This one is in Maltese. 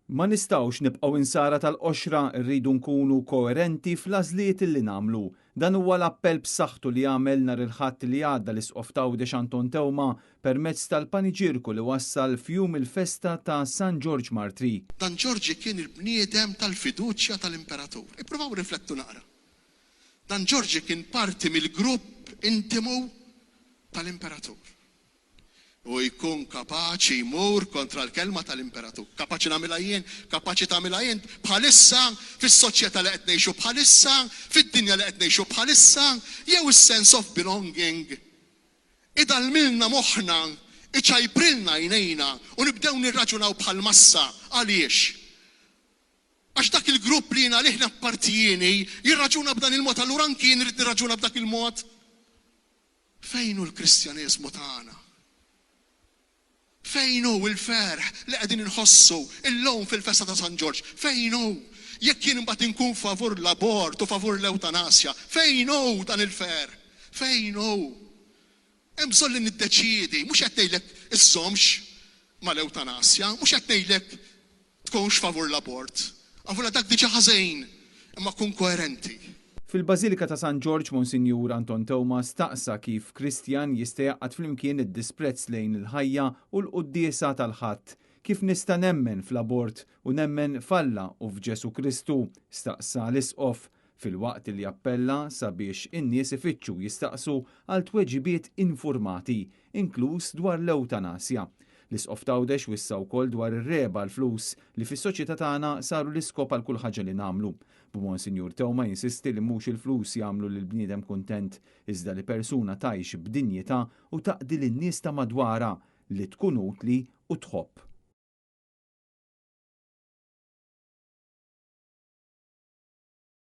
Ma nistawx nibqgħu insara tal-qoxra, rridu nkunu koerenti fl-għażliet li nagħmlu. Dan huwa l-appell b'saħħtu li għamel nhar il-Ħadd li għadda l-Isqof Tawdex Anton Tewma permezz tal-paniġirku li wassal f'jum il-festa ta' San George Martri. Dan Ġorġi kien il-bniedem tal-fiduċja tal-Imperatur. Ippruvaw riflettu naqra. Dan Ġorġi kien parti mill-grupp intimu tal-Imperatur. U jkun kapaċi jmur kontra l-kelma tal-Imperatur. Kapaċi nagħmilha jien, kapaċi tagħmilha jien bħalissa fis-soċjetà li qed ngħixu bħalissa, fid-dinja li qed ngħixu bħalissa, jew is-sense of belonging. Idalmilna moħħna, iċajprilna jnejna u nibdew nirraġunaw bħal-massa għaliex. Għax dak il-grupp li jiena liħna partijini jirraġuna b'dan il-mod, allura anki jien irid nirraġuna b'dak il-mod. Fejn hu l-Kristjaneżmu tagħna? Fejn hu l-ferħ li qegħdin inħossu illum fil-festa ta' San George? Fejn hu? Jekk jien imbagħad inkun favur l-abort u favur l-eutanasja, fejn hu dan il-ferħ? Fejn hu? Hemm bżonn li niddeċiedi, mhux qed ngħidlek iżżommx mal-eutanasja, mhux qed ngħidlek tkunx favur l-abort. Għavula dak diġà ħażin, imma kun koerenti. Fil-Bażilika ta' San George, Monsinjur Anton Tewma staqsa kif Kristjan jista' jgħaqqad flimkien id-disprezz lejn il-ħajja u l-quddiesa tal-Ħadd, kif nista' nemmen fl-abort u nemmen f'Alla u f'Ġesu Kristu, staqsa l-Isqof filwaqt li appella sabiex in-nies ifittxu jistaqsu għal tweġibiet informati, inkluż dwar l-eutanasja. L-Isqof Tawdex wissa wkoll dwar ir-reba l-flus li fis-soċjetà tagħna saru l-iskop għal kull ħaġa li nagħmlu. Monsinjur Tewma jinsisti li mhux il-flus jagħmlu lil bniedem kuntent, iżda li persuna tgħix b'dinjità u taqdi lin-nies ta' madwarha li tkun utli u tħobb.